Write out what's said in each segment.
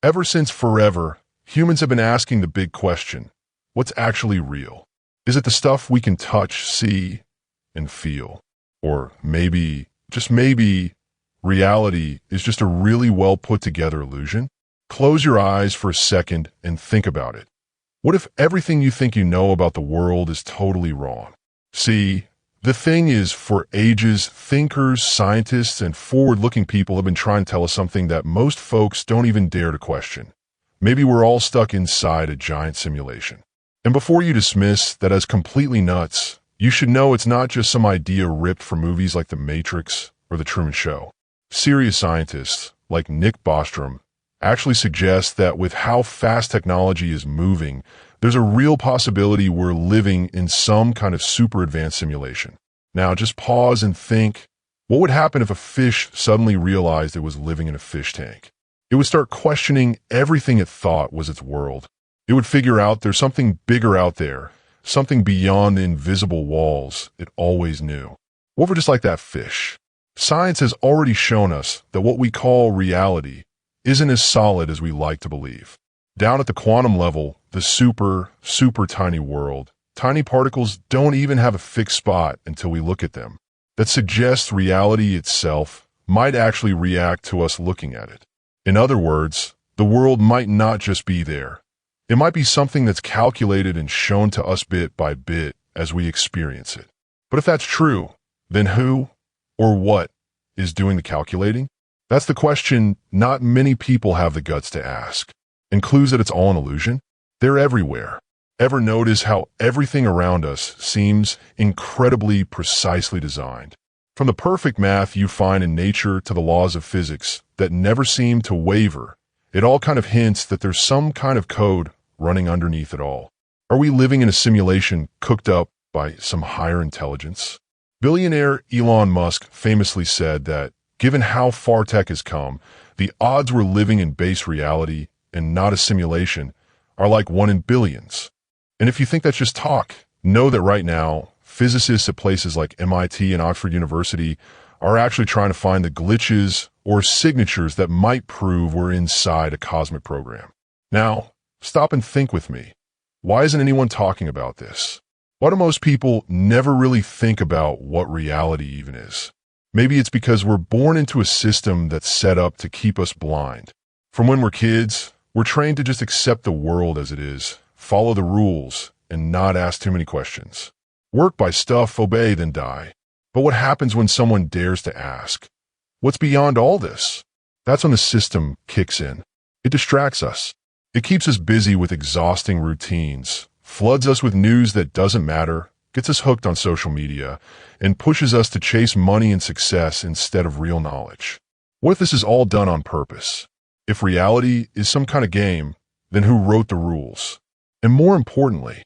Ever since forever, humans have been asking the big question, what's actually real? Is it the stuff we can touch, see, and feel? Or maybe, just maybe, reality is just a really well put together illusion? Close your eyes for a second and think about it. What if everything you think you know about the world is totally wrong? See, the thing is, for ages, thinkers, scientists, and forward-looking people have been trying to tell us something that most folks don't even dare to question. Maybe we're all stuck inside a giant simulation. And before you dismiss that as completely nuts, you should know it's not just some idea ripped from movies like The Matrix or The Truman Show. Serious scientists, like Nick Bostrom, actually suggest that with how fast technology is moving, there's a real possibility we're living in some kind of super advanced simulation. Now, just pause and think, what would happen if a fish suddenly realized it was living in a fish tank? It would start questioning everything it thought was its world. It would figure out there's something bigger out there, something beyond the invisible walls it always knew. What if we're just like that fish? Science has already shown us that what we call reality isn't as solid as we like to believe. Down at the quantum level, the super tiny world, tiny particles don't even have a fixed spot until we look at them. That suggests reality itself might actually react to us looking at it. In other words, the world might not just be there. It might be something that's calculated and shown to us bit by bit as we experience it. But if that's true, then who or what is doing the calculating? That's the question not many people have the guts to ask. And clues that it's all an illusion? They're everywhere. Ever notice how everything around us seems incredibly precisely designed? From the perfect math you find in nature to the laws of physics that never seem to waver, it all kind of hints that there's some kind of code running underneath it all. Are we living in a simulation cooked up by some higher intelligence? Billionaire Elon Musk famously said that, given how far tech has come, the odds we're living in base reality and not a simulation are like 1 in billions. And if you think that's just talk, know that right now, physicists at places like MIT and Oxford University are actually trying to find the glitches or signatures that might prove we're inside a cosmic program. Now, stop and think with me. Why isn't anyone talking about this? Why do most people never really think about what reality even is? Maybe it's because we're born into a system that's set up to keep us blind. From when we're kids, we're trained to just accept the world as it is, follow the rules, and not ask too many questions. Work by stuff, obey, then die. But what happens when someone dares to ask? What's beyond all this? That's when the system kicks in. It distracts us. It keeps us busy with exhausting routines, floods us with news that doesn't matter, gets us hooked on social media, and pushes us to chase money and success instead of real knowledge. What if this is all done on purpose? If reality is some kind of game, then who wrote the rules? And more importantly,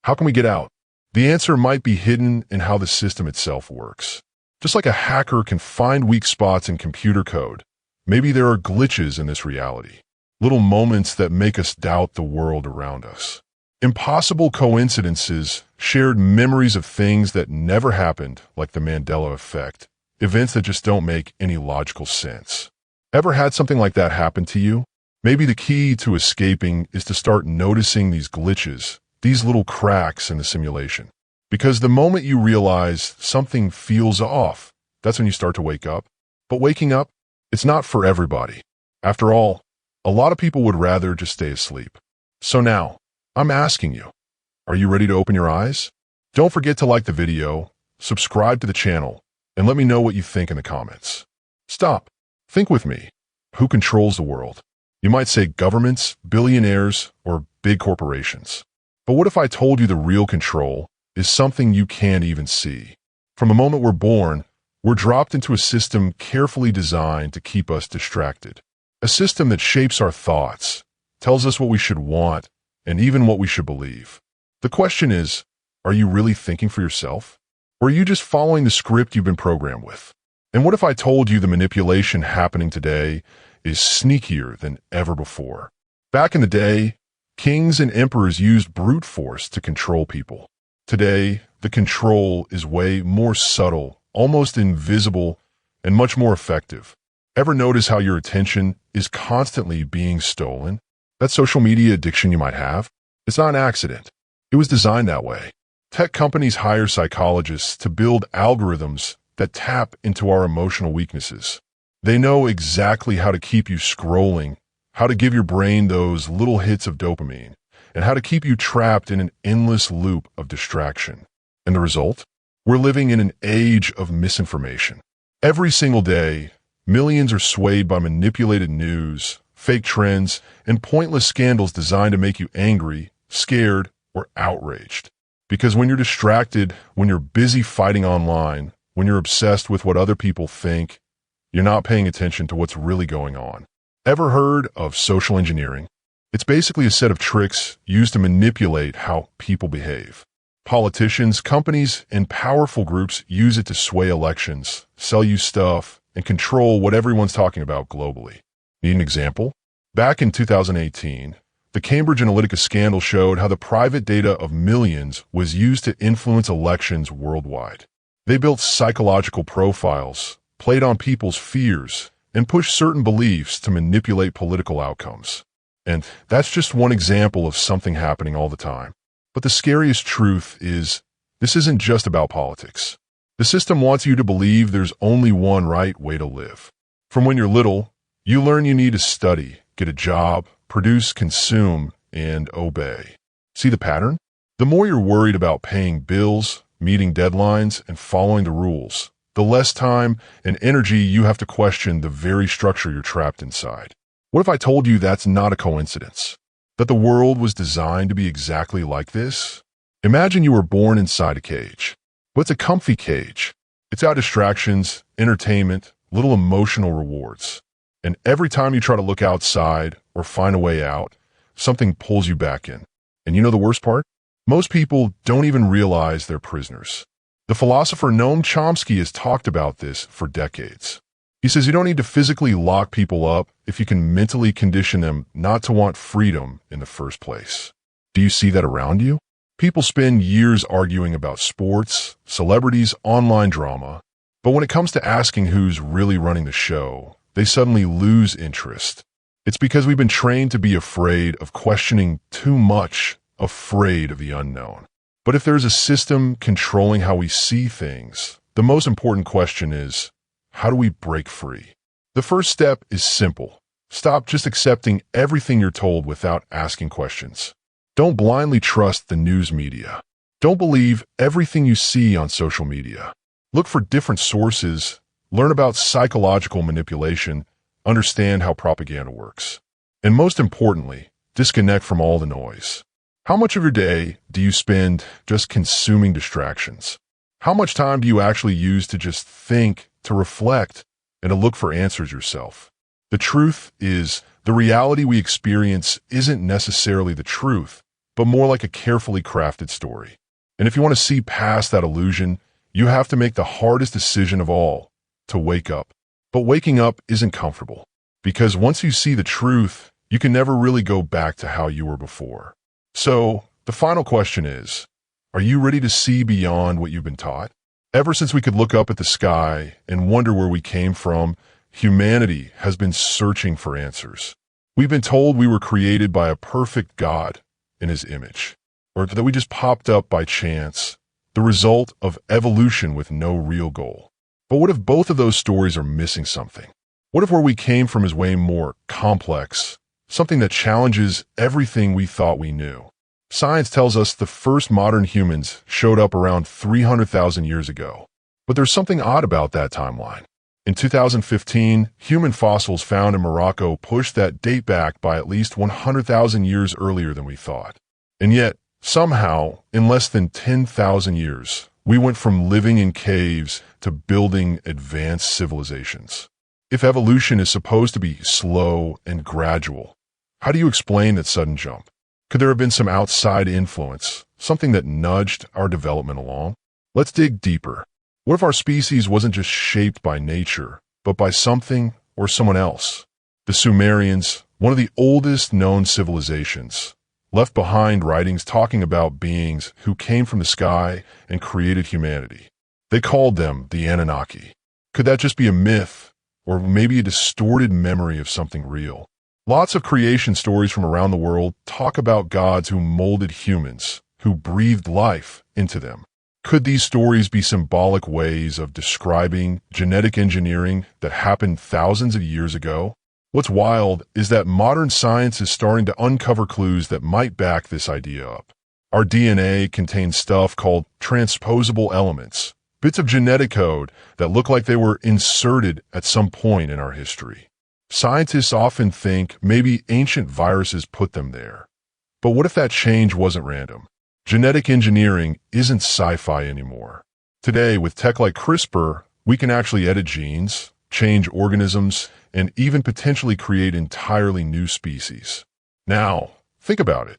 how can we get out? The answer might be hidden in how the system itself works. Just like a hacker can find weak spots in computer code, maybe there are glitches in this reality, little moments that make us doubt the world around us. Impossible coincidences, shared memories of things that never happened, like the Mandela effect, events that just don't make any logical sense. Ever had something like that happen to you? Maybe the key to escaping is to start noticing these glitches, these little cracks in the simulation. Because the moment you realize something feels off, that's when you start to wake up. But waking up, it's not for everybody. After all, a lot of people would rather just stay asleep. So now, I'm asking you, are you ready to open your eyes? Don't forget to like the video, subscribe to the channel, and let me know what you think in the comments. Stop. Think with me. Who controls the world? You might say governments, billionaires, or big corporations. But what if I told you the real control is something you can't even see? From the moment we're born, we're dropped into a system carefully designed to keep us distracted. A system that shapes our thoughts, tells us what we should want, and even what we should believe. The question is, are you really thinking for yourself? Or are you just following the script you've been programmed with? And what if I told you the manipulation happening today is sneakier than ever before? Back in the day, kings and emperors used brute force to control people. Today, the control is way more subtle, almost invisible, and much more effective. Ever notice how your attention is constantly being stolen? That social media addiction you might have? It's not an accident. It was designed that way. Tech companies hire psychologists to build algorithms that tap into our emotional weaknesses. They know exactly how to keep you scrolling, how to give your brain those little hits of dopamine, and how to keep you trapped in an endless loop of distraction. And the result? We're living in an age of misinformation. Every single day, millions are swayed by manipulated news, fake trends, and pointless scandals designed to make you angry, scared, or outraged. Because when you're distracted, when you're busy fighting online, when you're obsessed with what other people think, you're not paying attention to what's really going on. Ever heard of social engineering? It's basically a set of tricks used to manipulate how people behave. Politicians, companies, and powerful groups use it to sway elections, sell you stuff, and control what everyone's talking about globally. Need an example? Back in 2018, the Cambridge Analytica scandal showed how the private data of millions was used to influence elections worldwide. They built psychological profiles, played on people's fears, and pushed certain beliefs to manipulate political outcomes. And that's just one example of something happening all the time. But the scariest truth is, this isn't just about politics. The system wants you to believe there's only one right way to live. From when you're little, you learn you need to study, get a job, produce, consume, and obey. See the pattern? The more you're worried about paying bills, meeting deadlines, and following the rules, the less time and energy you have to question the very structure you're trapped inside. What if I told you that's not a coincidence? That the world was designed to be exactly like this? Imagine you were born inside a cage. But it's a comfy cage. It's got distractions, entertainment, little emotional rewards. And every time you try to look outside or find a way out, something pulls you back in. And you know the worst part? Most people don't even realize they're prisoners. The philosopher Noam Chomsky has talked about this for decades. He says you don't need to physically lock people up if you can mentally condition them not to want freedom in the first place. Do you see that around you? People spend years arguing about sports, celebrities, online drama, but when it comes to asking who's really running the show, they suddenly lose interest. It's because we've been trained to be afraid of questioning too much, afraid of the unknown. But if there's a system controlling how we see things, the most important question is, how do we break free? The first step is simple. Stop just accepting everything you're told without asking questions. Don't blindly trust the news media. Don't believe everything you see on social media. Look for different sources, learn about psychological manipulation, understand how propaganda works. And most importantly, disconnect from all the noise. How much of your day do you spend just consuming distractions? How much time do you actually use to just think, to reflect, and to look for answers yourself? The truth is, the reality we experience isn't necessarily the truth, but more like a carefully crafted story. And if you want to see past that illusion, you have to make the hardest decision of all, to wake up. But waking up isn't comfortable, because once you see the truth, you can never really go back to how you were before. So, the final question is, are you ready to see beyond what you've been taught? Ever since we could look up at the sky and wonder where we came from, humanity has been searching for answers. We've been told we were created by a perfect God in his image, or that we just popped up by chance, the result of evolution with no real goal. But what if both of those stories are missing something? What if where we came from is way more complex, something that challenges everything we thought we knew? Science tells us the first modern humans showed up around 300,000 years ago. But there's something odd about that timeline. In 2015, human fossils found in Morocco pushed that date back by at least 100,000 years earlier than we thought. And yet, somehow, in less than 10,000 years, we went from living in caves to building advanced civilizations. If evolution is supposed to be slow and gradual, how do you explain that sudden jump? Could there have been some outside influence, something that nudged our development along? Let's dig deeper. What if our species wasn't just shaped by nature, but by something or someone else? The Sumerians, one of the oldest known civilizations, left behind writings talking about beings who came from the sky and created humanity. They called them the Anunnaki. Could that just be a myth, or maybe a distorted memory of something real. Lots of creation stories from around the world talk about gods who molded humans, who breathed life into them. Could these stories be symbolic ways of describing genetic engineering that happened thousands of years ago? What's wild is that modern science is starting to uncover clues that might back this idea up. Our DNA contains stuff called transposable elements, bits of genetic code that look like they were inserted at some point in our history. Scientists often think maybe ancient viruses put them there. But what if that change wasn't random? Genetic engineering isn't sci-fi anymore. Today, with tech like CRISPR, we can actually edit genes, change organisms, and even potentially create entirely new species. Now, think about it.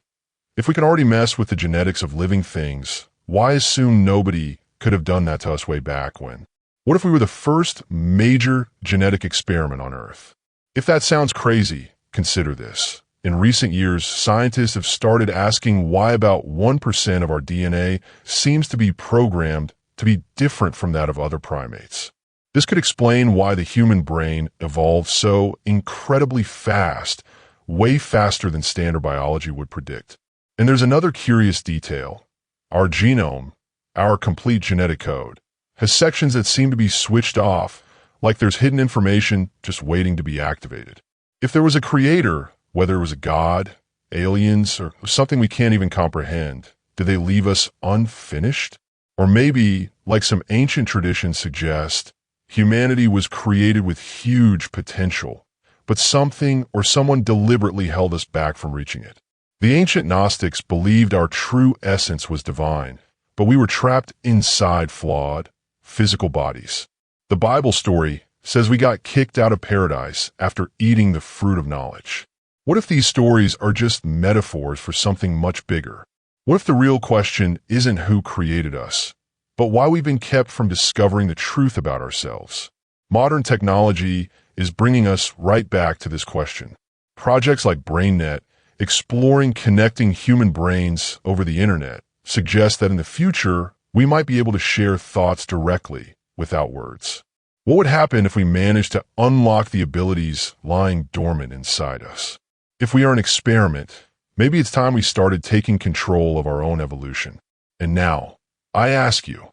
If we can already mess with the genetics of living things, why assume nobody could have done that to us way back when? What if we were the first major genetic experiment on Earth? If that sounds crazy, consider this. In recent years, scientists have started asking why about 1% of our DNA seems to be programmed to be different from that of other primates. This could explain why the human brain evolved so incredibly fast, way faster than standard biology would predict. And there's another curious detail. Our genome, our complete genetic code, has sections that seem to be switched off, like there's hidden information just waiting to be activated. If there was a creator, whether it was a god, aliens, or something we can't even comprehend, did they leave us unfinished? Or maybe, like some ancient traditions suggest, humanity was created with huge potential, but something or someone deliberately held us back from reaching it. The ancient Gnostics believed our true essence was divine, but we were trapped inside flawed, physical bodies. The Bible story says we got kicked out of paradise after eating the fruit of knowledge. What if these stories are just metaphors for something much bigger? What if the real question isn't who created us, but why we've been kept from discovering the truth about ourselves? Modern technology is bringing us right back to this question. Projects like BrainNet, exploring connecting human brains over the internet, suggest that in the future, we might be able to share thoughts directly, without words. What would happen if we managed to unlock the abilities lying dormant inside us? If we are an experiment, maybe it's time we started taking control of our own evolution. And now, I ask you,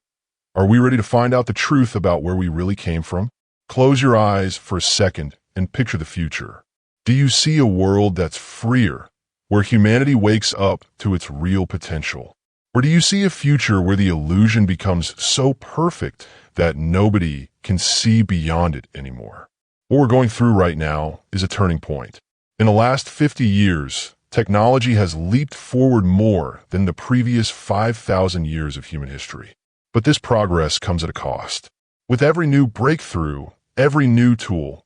are we ready to find out the truth about where we really came from? Close your eyes for a second and picture the future. Do you see a world that's freer, where humanity wakes up to its real potential? Or do you see a future where the illusion becomes so perfect that nobody can see beyond it anymore? What we're going through right now is a turning point. In the last 50 years, technology has leaped forward more than the previous 5,000 years of human history. But this progress comes at a cost. With every new breakthrough, every new tool,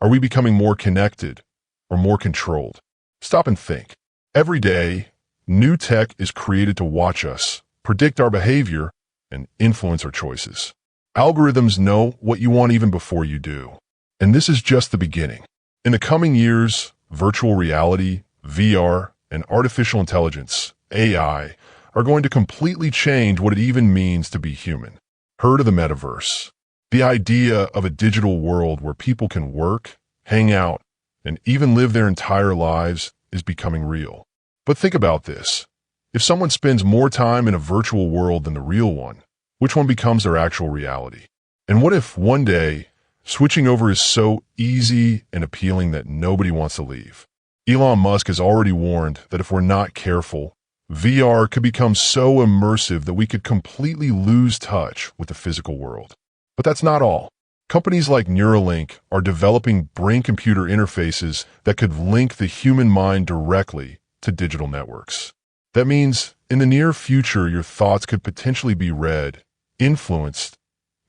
are we becoming more connected or more controlled? Stop and think. Every day, new tech is created to watch us, predict our behavior, and influence our choices. Algorithms know what you want even before you do. And this is just the beginning. In the coming years, virtual reality, VR, and artificial intelligence, AI, are going to completely change what it even means to be human. Heard of the metaverse? The idea of a digital world where people can work, hang out, and even live their entire lives is becoming real. But think about this. If someone spends more time in a virtual world than the real one, which one becomes their actual reality? And what if one day, switching over is so easy and appealing that nobody wants to leave? Elon Musk has already warned that if we're not careful, VR could become so immersive that we could completely lose touch with the physical world. But that's not all. Companies like Neuralink are developing brain-computer interfaces that could link the human mind directly to digital networks. That means, in the near future, your thoughts could potentially be read, influenced,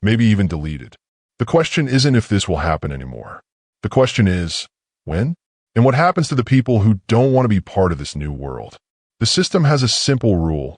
maybe even deleted. The question isn't if this will happen anymore. The question is, when? And what happens to the people who don't want to be part of this new world? The system has a simple rule.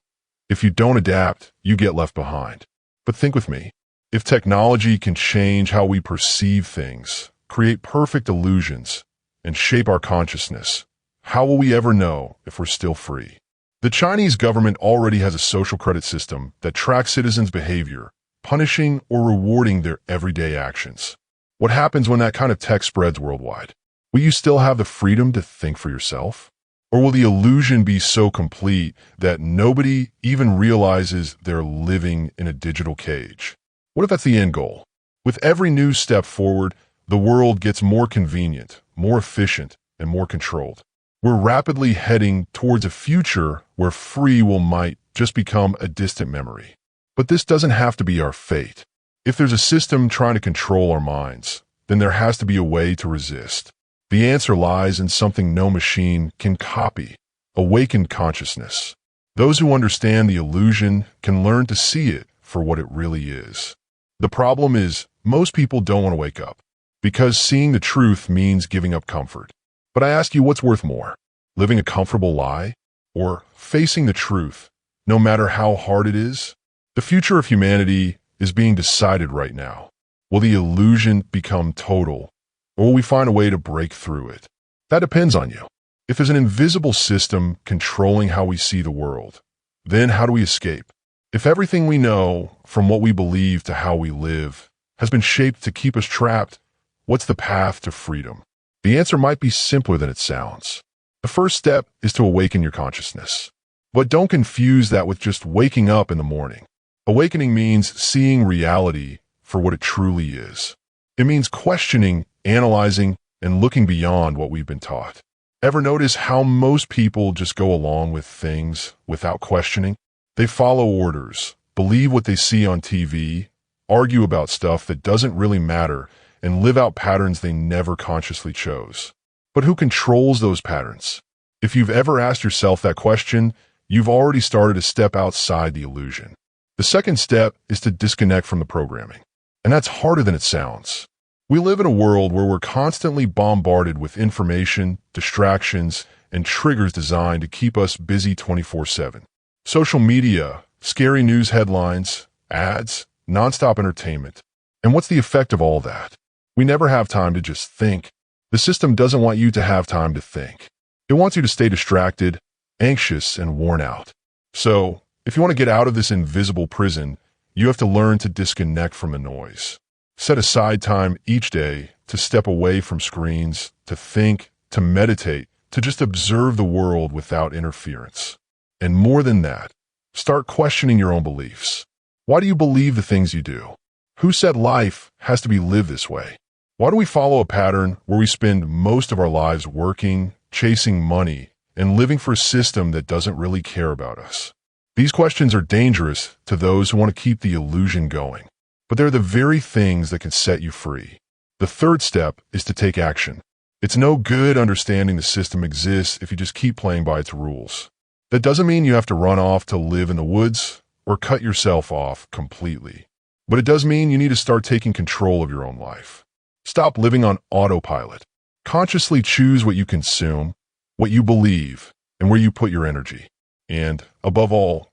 If you don't adapt, you get left behind. But think with me. If technology can change how we perceive things, create perfect illusions, and shape our consciousness, how will we ever know if we're still free? The Chinese government already has a social credit system that tracks citizens' behavior, punishing or rewarding their everyday actions. What happens when that kind of tech spreads worldwide? Will you still have the freedom to think for yourself? Or will the illusion be so complete that nobody even realizes they're living in a digital cage? What if that's the end goal? With every new step forward, the world gets more convenient, more efficient, and more controlled. We're rapidly heading towards a future where free will might just become a distant memory. But this doesn't have to be our fate. If there's a system trying to control our minds, then there has to be a way to resist. The answer lies in something no machine can copy: awakened consciousness. Those who understand the illusion can learn to see it for what it really is. The problem is, most people don't want to wake up, because seeing the truth means giving up comfort. But I ask you, what's worth more? Living a comfortable lie, or facing the truth, no matter how hard it is? The future of humanity is being decided right now. Will the illusion become total, or will we find a way to break through it? That depends on you. If there's an invisible system controlling how we see the world, then how do we escape? If everything we know, from what we believe to how we live, has been shaped to keep us trapped, what's the path to freedom? The answer might be simpler than it sounds. The first step is to awaken your consciousness. But don't confuse that with just waking up in the morning. Awakening means seeing reality for what it truly is. It means questioning, analyzing, and looking beyond what we've been taught. Ever notice how most people just go along with things without questioning? They follow orders, believe what they see on TV, argue about stuff that doesn't really matter, and live out patterns they never consciously chose. But who controls those patterns? If you've ever asked yourself that question, you've already started to step outside the illusion. The second step is to disconnect from the programming. And that's harder than it sounds. We live in a world where we're constantly bombarded with information, distractions, and triggers designed to keep us busy 24/7. Social media, scary news headlines, ads, nonstop entertainment. And what's the effect of all that? We never have time to just think. The system doesn't want you to have time to think. It wants you to stay distracted, anxious, and worn out. So, if you want to get out of this invisible prison, you have to learn to disconnect from the noise. Set aside time each day to step away from screens, to think, to meditate, to just observe the world without interference. And more than that, start questioning your own beliefs. Why do you believe the things you do? Who said life has to be lived this way? Why do we follow a pattern where we spend most of our lives working, chasing money, and living for a system that doesn't really care about us? These questions are dangerous to those who want to keep the illusion going, but they're the very things that can set you free. The third step is to take action. It's no good understanding the system exists if you just keep playing by its rules. That doesn't mean you have to run off to live in the woods or cut yourself off completely. But it does mean you need to start taking control of your own life. Stop living on autopilot. Consciously choose what you consume, what you believe, and where you put your energy. And, above all,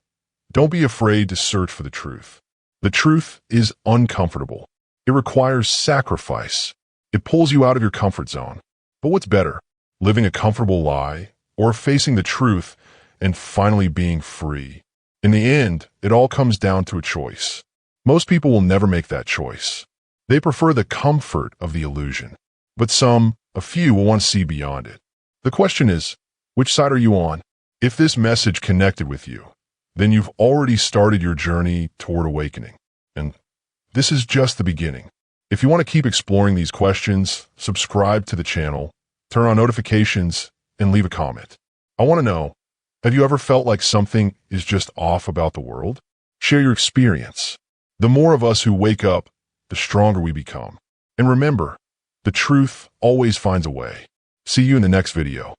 don't be afraid to search for the truth. The truth is uncomfortable. It requires sacrifice. It pulls you out of your comfort zone. But what's better, living a comfortable lie or facing the truth and finally being free? In the end, it all comes down to a choice. Most people will never make that choice. They prefer the comfort of the illusion. But a few will want to see beyond it. The question is, which side are you on? If this message connected with you, then you've already started your journey toward awakening. And this is just the beginning. If you want to keep exploring these questions, subscribe to the channel, turn on notifications, and leave a comment. I want to know, have you ever felt like something is just off about the world? Share your experience. The more of us who wake up, the stronger we become. And remember, the truth always finds a way. See you in the next video.